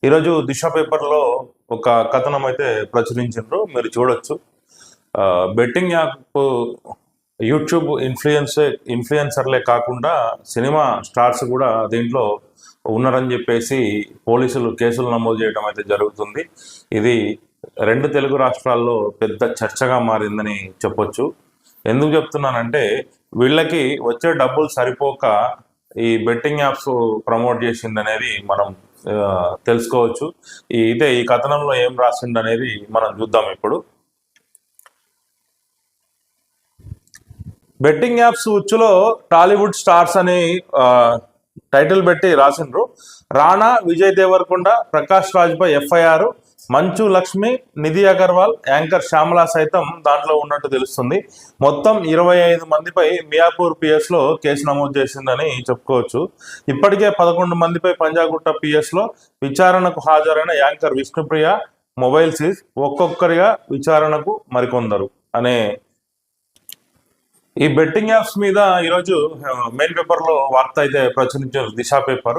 ఈరోజు దిశ పేపర్లో ఒక కథనం అయితే ప్రచురించారు, మీరు చూడొచ్చు. బెట్టింగ్ యాప్ యూట్యూబ్ ఇన్ఫ్లుయెన్సర్లే కాకుండా సినిమా స్టార్స్ కూడా దీంట్లో ఉన్నారని చెప్పేసి పోలీసులు కేసులు నమోదు చేయడం అయితే జరుగుతుంది. ఇది రెండు తెలుగు రాష్ట్రాల్లో పెద్ద చర్చగా మారిందని చెప్పొచ్చు. ఎందుకు చెప్తున్నానంటే వీళ్ళకి వచ్చే డబ్బులు సరిపోక ఈ బెట్టింగ్ యాప్స్ ప్రమోట్ చేసింది అనేది మనం తెలుసుకోవచ్చు. ఈ కథనంలో ఏం రాసింది అనేది మనం చూద్దాం. ఇప్పుడు బెట్టింగ్ యాప్స్ ఉచ్చులో టాలీవుడ్ స్టార్స్ అని టైటిల్ పెట్టి రాసిండ్రు. రాణా, విజయ్ దేవరకొండ, ప్రకాష్ రాజ్ పై ఎఫ్ఐఆర్, మంచు లక్ష్మి, నిధి అగర్వాల్, యాంకర్ శ్యామల సైతం దాంట్లో ఉన్నట్టు తెలుస్తుంది. మొత్తం 25 మందిపై మియాపూర్ పిఎస్ లో కేసు నమోదు చేసిందని చెప్పుకోవచ్చు. ఇప్పటికే 11 మందిపై పంజాగుట్ట పిఎస్ లో విచారణకు హాజరైన యాంకర్ విష్ణుప్రియ మొబైల్ సీజ్, ఒక్కొక్కరిగా విచారణకు మరికొందరు అనే ఈ బెట్టింగ్ యాప్స్ మీద ఈరోజు మెయిన్ పేపర్లో వార్త అయితే ప్రచురించారు, దిశ పేపర్.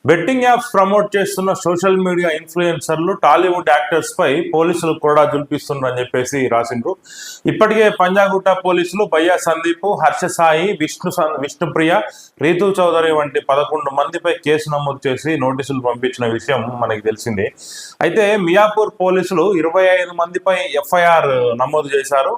బెట్టింగ్ యాప్స్ ప్రమోట్ చేస్తున్న సోషల్ మీడియా ఇన్ఫ్లుయెన్సర్లు టాలీవుడ్ యాక్టర్స్ పై పోలీసులు కూడా జుల్పిస్తున్నారు అని చెప్పేసి రాసిండ్రు. ఇప్పటికే పంజాగుట్ట పోలీసులు బయ్యా సందీప్, హర్ష సాయి, విష్ణుప్రియ, రీతు చౌదరి వంటి 11 మందిపై కేసు నమోదు చేసి నోటీసులు పంపించిన విషయం మనకి తెలిసిందే. అయితే మియాపూర్ పోలీసులు 25 మందిపై ఎఫ్ఐఆర్ నమోదు చేశారు.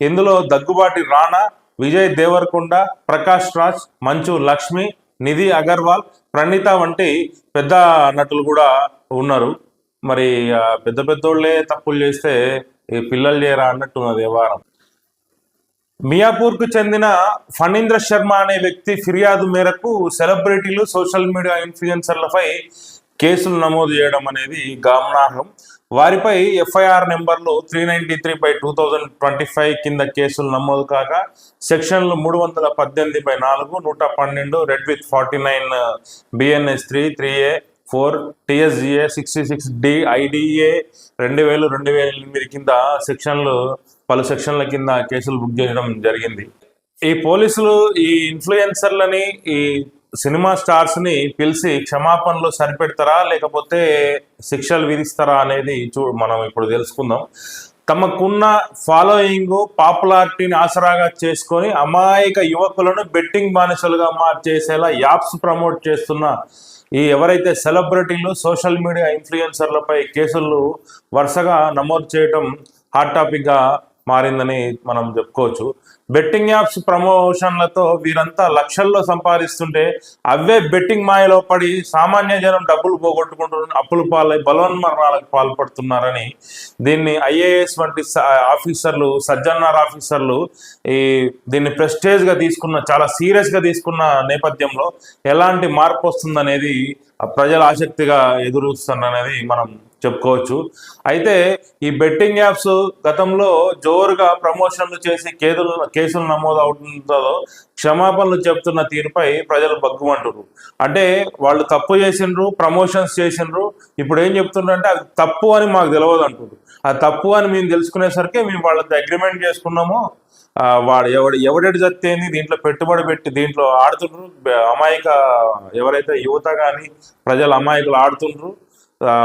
ఇందులో దగ్గుబాటి రాణా, విజయ్ దేవరకొండ, ప్రకాష్ రాజ్, మంచు లక్ష్మి, నిధి అగర్వాల్, ప్రణీత వంటి పెద్ద నటులు కూడా ఉన్నారు. మరి పెద్ద పెద్దోళ్లే తప్పులు చేస్తే పిల్లలు చేయరా అన్నట్టున్నది వ్యవహారం. మియాపూర్కు చెందిన ఫణీంద్ర శర్మ అనే వ్యక్తి ఫిర్యాదు మేరకు సెలబ్రిటీలు, సోషల్ మీడియా ఇన్ఫ్లుయెన్సర్లపై కేసులు నమోదు చేయడం అనేది గమనార్హం. వారిపై ఎఫ్ఐఆర్ నెంబర్లు 393/2025 కింద కేసులు నమోదు కాగా సెక్షన్లు 318/4, 112, red with 49, BNS 3, 3A, 4, TSGA 66D, IDA 2000, 2008 కింద పలు సెక్షన్ల కింద కేసులు బుక్ చేయడం జరిగింది. ఈ పోలీసులు ఈ ఇన్ఫ్లుయెన్సర్లని, ఈ సినిమా స్టార్స్ ని పిలిచి క్షమాపణలు సరిపెడతారా లేకపోతే శిక్షలు విధిస్తారా అనేది మనం ఇప్పుడు తెలుసుకుందాం. తమకున్న ఫాలోయింగ్, పాపులారిటీని ఆసరాగా చేసుకొని అమాయక యువకులను బెట్టింగ్ బానిసలుగా మార్చేసేలా యాప్స్ ప్రమోట్ చేస్తున్న ఈ ఎవరైతే సెలబ్రిటీలు, సోషల్ మీడియా ఇన్ఫ్లుయెన్సర్లపై కేసులు వరుసగా నమోదు చేయడం హాట్ టాపిక్ గా మారిందని మనం చెప్పుకోవచ్చు. బెట్టింగ్ యాప్స్ ప్రమోషన్లతో వీరంతా లక్షల్లో సంపాదిస్తుంటే అవే బెట్టింగ్ మాయలో పడి సామాన్య జనం డబ్బులు పోగొట్టుకుంటున్న అప్పుల పాలై బలవన్మరణాలకు పాల్పడుతున్నారని దీన్ని IAS వంటి ఆఫీసర్లు, సజ్జనార్ ఆఫీసర్లు దీన్ని ప్రెస్టేజ్గా తీసుకున్న, చాలా సీరియస్గా తీసుకున్న నేపథ్యంలో ఎలాంటి మార్పు వస్తుందనేది ప్రజల ఆసక్తిగా ఎదురుస్తుందనేది మనం చెప్పుకోవచ్చు. అయితే ఈ బెట్టింగ్ యాప్స్ గతంలో జోరుగా ప్రమోషన్లు చేసి కేసులు నమోదు అవుతుందో క్షమాపణలు చెప్తున్న తీరుపై ప్రజలు బగ్గుమంటారు. అంటే వాళ్ళు తప్పు చేసిండ్రు, ప్రమోషన్స్ చేసిండ్రు, ఇప్పుడు ఏం చెప్తుండ్రంటే అది తప్పు అని మాకు తెలియదు అంటారు. అది తప్పు అని మేము తెలుసుకునేసరికి మేము వాళ్ళతో అగ్రిమెంట్ చేసుకున్నాము, వాడు ఎవడెడు చత్తేంది దీంట్లో పెట్టుబడి పెట్టి దీంట్లో ఆడుతుండ్రు, అమాయక ఎవరైతే యువత కానీ ప్రజలు అమాయకులు ఆడుతుండ్రు,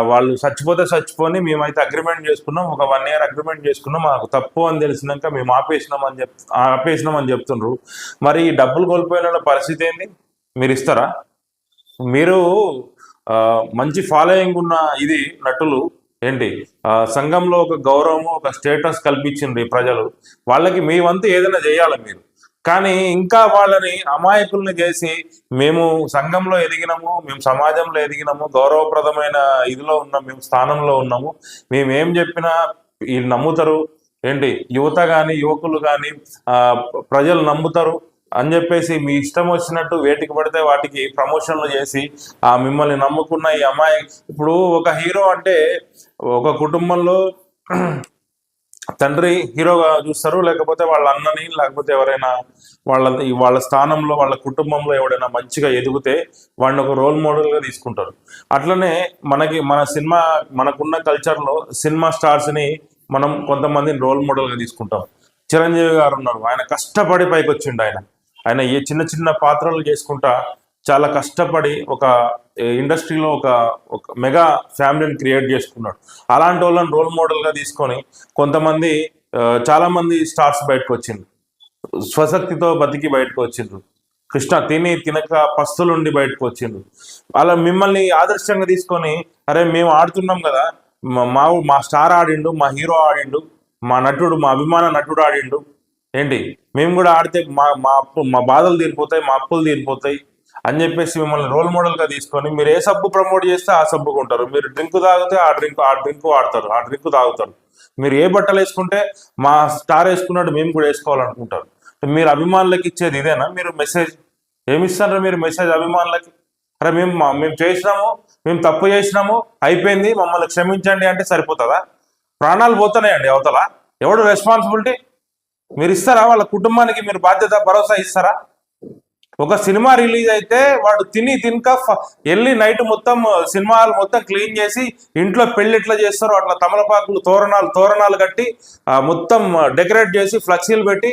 వాళ్ళు చచ్చిపోని మేమైతే అగ్రిమెంట్ చేసుకున్నాం, ఒక 1 year అగ్రిమెంట్ చేసుకున్నాం, మాకు తప్పు అని తెలిసినాక మేము ఆపేసినామని చెప్తుండ్రు. మరి ఈ డబ్బులు కోల్పోయిన పరిస్థితి ఏంది? మీరు ఇస్తారా? మీరు మంచి ఫాలోయింగ్ ఉన్న ఇది నటులు ఏంటి, సంఘంలో ఒక గౌరవము, ఒక స్టేటస్ కల్పించిండ్రు ప్రజలు, వాళ్ళకి మీ వంతు ఏదైనా చేయాలి మీరు. కానీ ఇంకా వాళ్ళని అమాయకుల్ని చేసి మేము సంఘంలో ఎదిగినాము, మేము సమాజంలో ఎదిగినాము, గౌరవప్రదమైన ఇదిలో ఉన్నాం, మేము స్థానంలో ఉన్నాము, మేమేం చెప్పినా వీళ్ళు నమ్ముతారు ఏంటి, యువత కానీ యువకులు కానీ ప్రజలు నమ్ముతారు అని చెప్పేసి మీ ఇష్టం వచ్చినట్టు వేటికి పడితే వాటికి ప్రమోషన్లు చేసి మిమ్మల్ని నమ్ముకున్న ఈ ఇప్పుడు ఒక హీరో అంటే ఒక కుటుంబంలో తండ్రి హీరోగా చూస్తారు, లేకపోతే వాళ్ళ అన్నని, లేకపోతే ఎవరైనా వాళ్ళ స్థానంలో వాళ్ళ కుటుంబంలో ఎవరైనా మంచిగా ఎదిగితే వాడిని ఒక రోల్ మోడల్గా తీసుకుంటారు. అట్లనే మనకున్న కల్చర్లో సినిమా స్టార్స్ని మనం కొంతమందిని రోల్ మోడల్గా తీసుకుంటాం. చిరంజీవి గారు ఉన్నారు, ఆయన కష్టపడి పైకి వచ్చిండు. ఆయన ఏ చిన్న చిన్న పాత్రలు చేసుకుంటా చాలా కష్టపడి ఒక ఇండస్ట్రీలో ఒక మెగా ఫ్యామిలీని క్రియేట్ చేసుకున్నాడు. అలాంటి వాళ్ళని రోల్ మోడల్గా తీసుకొని కొంతమంది చాలా మంది స్టార్స్ బయటకు వచ్చిండ్రు, స్వశక్తితో బతికి బయటకు వచ్చిండ్రు, కృష్ణ తిని తినక పస్తులుండి బయటకు వచ్చిండ్రు. అలా మిమ్మల్ని ఆదర్శంగా తీసుకొని అరే మేము ఆడుతున్నాం కదా, మా స్టార్ ఆడిండు, మా హీరో ఆడిండు, మా నటుడు, మా అభిమాన నటుడు ఆడిండు, ఏంటి మేము కూడా ఆడితే మా బాధలు తీరిపోతాయి, మా అప్పులు తీరిపోతాయి అని చెప్పేసి మిమ్మల్ని రోల్ మోడల్గా తీసుకొని మీరు ఏ సబ్బు ప్రమోట్ చేస్తే ఆ సబ్బుకు ఉంటారు. మీరు డ్రింక్ తాగితే ఆ డ్రింక్ వాడతారు, ఆ డ్రింక్ తాగుతారు. మీరు ఏ బట్టలు వేసుకుంటే మా స్టార్ వేసుకున్నట్టు మేము కూడా వేసుకోవాలనుకుంటారు. మీరు అభిమానులకి ఇచ్చేది ఇదేనా? మీరు మెసేజ్ ఏమిస్తారా? మీరు మెసేజ్ అభిమానులకి అరే మేము చేసినాము, మేము తప్పు చేసినాము, అయిపోయింది, మమ్మల్ని క్షమించండి అంటే సరిపోతుందా? ప్రాణాలు పోతున్నాయండి అవతల. ఎవడు రెస్పాన్సిబిలిటీ? మీరు ఇస్తారా? వాళ్ళ కుటుంబానికి మీరు బాధ్యత భరోసా ఇస్తారా? ఒక సినిమా రిలీజ్ అయితే వాడు తినక వెళ్ళి నైట్ మొత్తం సినిమా హాల్ మొత్తం క్లీన్ చేసి ఇంట్లో పెళ్లి ఎట్లా చేస్తారో అట్లా తమలపాకులు తోరణాలు కట్టి మొత్తం డెకరేట్ చేసి ఫ్లెక్సీలు పెట్టి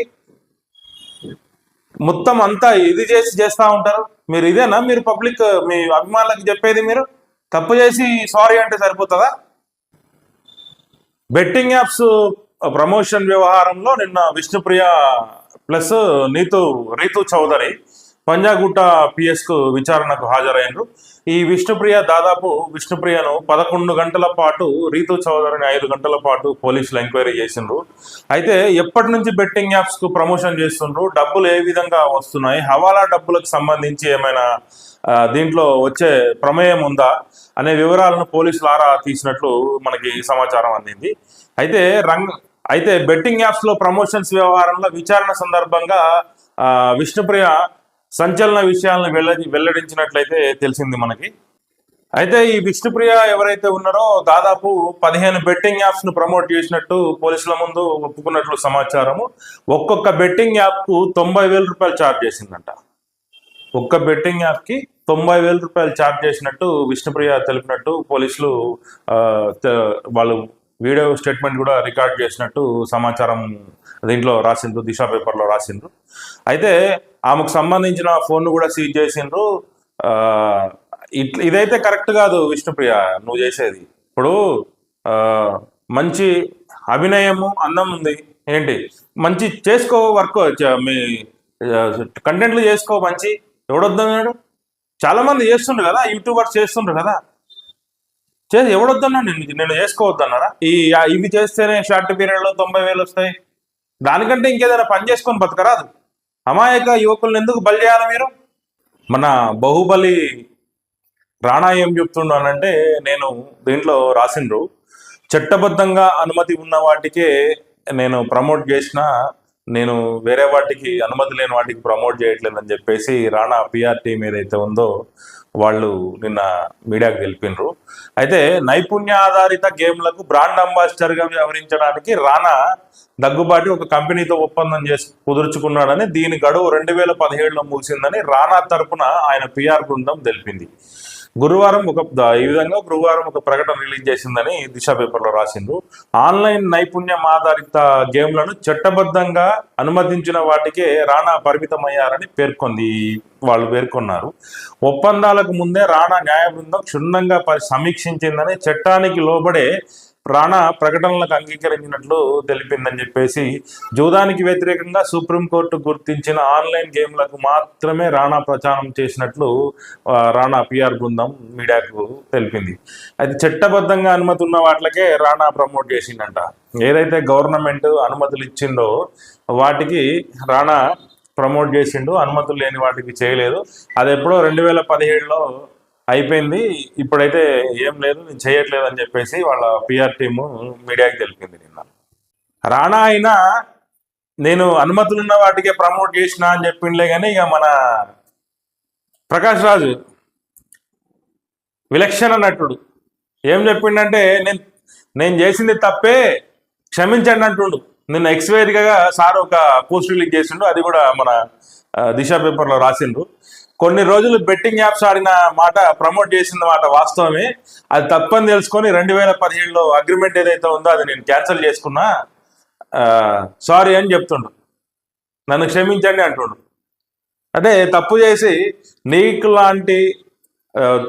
మొత్తం అంతా ఇది చేస్తా ఉంటారు. మీరు ఇదేనా మీరు పబ్లిక్ మీ అభిమానులకు చెప్పేది? మీరు తప్పు చేసి సారీ అంటే సరిపోతుందా? బెట్టింగ్ యాప్స్ ప్రమోషన్ వ్యవహారంలో నిన్న విష్ణుప్రియ ప్లస్ రీతు చౌదరి పంజాగుట్ట పిఎస్కు విచారణకు హాజరైనరు. ఈ విష్ణుప్రియను 11 గంటల పాటు, రీతు చౌదరిని 5 గంటల పాటు పోలీసులు ఎంక్వైరీ చేసిండ్రు. అయితే ఎప్పటి నుంచి బెట్టింగ్ యాప్స్ కు ప్రమోషన్ చేస్తుండ్రు, డబ్బులు ఏ విధంగా వస్తున్నాయి, హవాలా డబ్బులకు సంబంధించి ఏమైనా దీంట్లో వచ్చే ప్రమేయం ఉందా అనే వివరాలను పోలీసులు ఆరా తీసినట్లు మనకి సమాచారం అందింది. అయితే బెట్టింగ్ యాప్స్ లో ప్రమోషన్స్ వ్యవహారంలో విచారణ సందర్భంగా విష్ణుప్రియ సంచలన విషయాలను వెల్లడించినట్లయితే తెలిసింది మనకి. అయితే ఈ విష్ణుప్రియ ఎవరైతే ఉన్నారో దాదాపు 15 బెట్టింగ్ యాప్స్ ను ప్రమోట్ చేసినట్టు పోలీసుల ముందు ఒప్పుకున్నట్లు సమాచారము. ఒక్కొక్క బెట్టింగ్ యాప్ కు 90,000 రూపాయలు ఛార్జ్ చేసిందంట. ఒక్క బెట్టింగ్ యాప్ కి 90,000 రూపాయలు ఛార్జ్ చేసినట్టు విష్ణుప్రియ తెలిపినట్టు పోలీసులు వాళ్ళు వీడియో స్టేట్మెంట్ కూడా రికార్డ్ చేసినట్టు సమాచారం దీంట్లో రాసిండ్రు, దిశ పేపర్లో రాసిండ్రు. అయితే ఆమెకు సంబంధించిన ఫోన్ కూడా సీజ్ చేసిండ్రు. ఇదైతే కరెక్ట్ కాదు విష్ణుప్రియ నువ్వు చేసేది. ఇప్పుడు మంచి అభినయము, అందం ఉంది, ఏంటి మంచి చేసుకో, వర్క్ మీ కంటెంట్లు చేసుకో, మంచి ఎవడొద్దన్నాడు? చాలా మంది చేస్తుండ్రు కదా, యూట్యూబర్స్ చేస్తుండ్రు కదా, ఎవడొద్దన్నాడు? నేను చేసుకోవద్దన్నారా? ఇవి చేస్తేనే షార్ట్ పీరియడ్లో 90,000 వస్తాయి, దానికంటే ఇంకేదైనా పని చేసుకొని బతకరాదు? అమాయక యువకులను ఎందుకు బలి చేయాలి మీరు? మన బాహుబలి రాణా ఏం చెప్తున్నానంటే, నేను దీంట్లో రాసిండ్రు, చట్టబద్ధంగా అనుమతి ఉన్న వాటికే నేను ప్రమోట్ చేసిన, నేను వేరే వాటికి అనుమతి లేని వాటికి ప్రమోట్ చేయట్లేదని చెప్పేసి రాణా పిఆర్ టీం ఏదైతే ఉందో వాళ్ళు నిన్న మీడియాకు తెలిపినరు. అయితే నైపుణ్య ఆధారిత గేమ్లకు బ్రాండ్ అంబాసిడర్గా వ్యవహరించడానికి రాణా దగ్గుబాటి ఒక కంపెనీతో ఒప్పందం కుదుర్చుకున్నాడని, దీని గడువు 2017లో ముగిసిందని రాణా తరపున ఆయన పిఆర్ బృందం తెలిపింది. గురువారం ఒక ప్రకటన రిలీజ్ చేసిందని దిశ పేపర్లో రాసిండ్రు. ఆన్లైన్ నైపుణ్యం ఆధారిత గేమ్లను చట్టబద్ధంగా అనుమతించిన వాటికే రాణా పరిమితమయ్యారని వాళ్ళు పేర్కొన్నారు. ఒప్పందాలకు ముందే రాణా న్యాయ బృందం క్షుణ్ణంగా సమీక్షించిందని, చట్టానికి లోబడే రాణా ప్రకటనలకు అంగీకరించినట్లు తెలిపిందని చెప్పేసి, జూదానికి వ్యతిరేకంగా సుప్రీంకోర్టు గుర్తించిన ఆన్లైన్ గేమ్లకు మాత్రమే రాణా ప్రచారం చేసినట్లు రాణా పిఆర్ బృందం మీడియాకు తెలిపింది. అయితే చట్టబద్ధంగా అనుమతి ఉన్న వాటికే రాణా ప్రమోట్ చేసిందంట. ఏదైతే గవర్నమెంట్ అనుమతులు ఇచ్చిందో వాటికి రాణా ప్రమోట్ చేసిండు, అనుమతులు లేని వాటికి చేయలేదు. అది ఎప్పుడో 2017లో అయిపోయింది, ఇప్పుడైతే ఏం లేదు, నేను చేయట్లేదు అని చెప్పేసి వాళ్ళ పిఆర్ టీము మీడియాకి తెలిపింది నిన్న. రాణా అయినా నేను అనుమతులున్న వాటికే ప్రమోట్ చేసిన అని చెప్పిండలే, కానీ ఇక మన ప్రకాష్ రాజు విలక్షణ నటుడు ఏం చెప్పిండంటే, నేను చేసింది తప్పే, క్షమించండి అంటుండు. నిన్న ఎక్స్వైరీగా సార్ ఒక పోస్ట్ రిలీజ్ చేసిండు, అది కూడా మన దిశ పేపర్లో రాసిండ్రు. కొన్ని రోజులు బెట్టింగ్ యాప్స్ ఆడిన మాట, ప్రమోట్ చేసిన మాట వాస్తవమే, అది తప్పని తెలుసుకొని 2017లో అగ్రిమెంట్ ఏదైతే ఉందో అది నేను క్యాన్సిల్ చేసుకున్నా, సారీ అని చెప్తుండు, నన్ను క్షమించండి అంటుండు. అంటే తప్పు చేసి నీకు లాంటి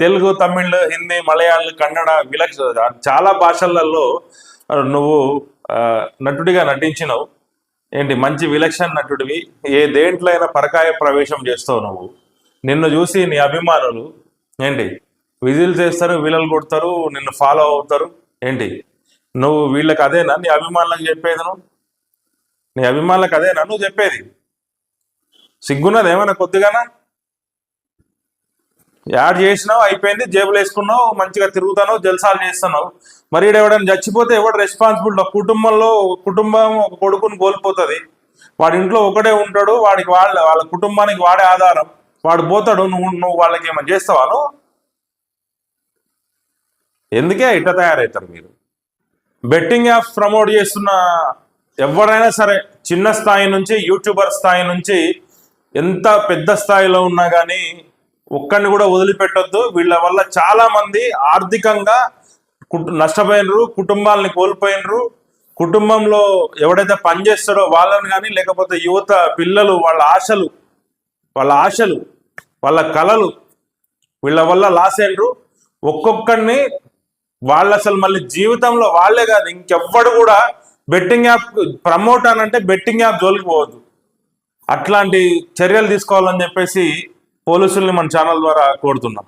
తెలుగు, తమిళ్, హిందీ, మలయాళం, కన్నడ చాలా భాషలలో నువ్వు నటుడిగా నటించినవు. ఏంటి మంచి విలక్షణ నటుడివి. దేంట్లో అయినా పరకాయ ప్రవేశం చేస్తావు నువ్వు. నిన్ను చూసి నీ అభిమానులు ఏంటి విజిల్ చేస్తారు, విలలు కొడతారు, నిన్ను ఫాలో అవుతారు. ఏంటి నువ్వు వీళ్ళకి అదేనా నీ అభిమానులకు చెప్పేది? నీ అభిమానులకు అదేనా నువ్వు చెప్పేది? సిగ్గున్నది ఏమైనా కొద్దిగానా? యాడ్ చేసినావు, అయిపోయింది, జేబులు వేసుకున్నావు, మంచిగా తిరుగుతావు, జల్సాలు చేస్తున్నావు. మరి ఎవడైనా చచ్చిపోతే ఎవడు రెస్పాన్సిబుల్? కుటుంబం ఒక కొడుకుని కోల్పోతుంది. వాడి ఇంట్లో ఒకడే ఉంటాడు, వాడికి వాళ్ళ కుటుంబానికి వాడే ఆధారం. వాడు పోతాడు, నువ్వు వాళ్ళకి ఏమైనా చేస్తావా? నువ్వు ఎందుకే ఇట్ట తయారవుతారు మీరు? బెట్టింగ్ యాప్స్ ప్రమోట్ చేస్తున్న ఎవరైనా సరే, చిన్న స్థాయి నుంచి యూట్యూబర్ స్థాయి నుంచి ఎంత పెద్ద స్థాయిలో ఉన్నా కానీ ఒక్కడిని కూడా వదిలిపెట్టొద్దు. వీళ్ళ వల్ల చాలా మంది ఆర్థికంగా నష్టపోయినరు, కుటుంబాలని కోల్పోయినరు. కుటుంబంలో ఎవడైతే పనిచేస్తారో వాళ్ళని కానీ, లేకపోతే యువత పిల్లలు వాళ్ళ ఆశలు వాళ్ళ కళలు వీళ్ళ వల్ల లాస్ అయినరు. ఒక్కొక్కడిని వాళ్ళు అసలు మళ్ళీ జీవితంలో వాళ్ళే కాదు ఇంకెవ్వడు కూడా బెట్టింగ్ యాప్ ప్రమోట్ అనంటే బెట్టింగ్ యాప్ జోలికి పోవద్దు. అట్లాంటి చర్యలు తీసుకోవాలని చెప్పేసి పోలీసుల్ని మన ఛానల్ ద్వారా కోరుతున్నాం.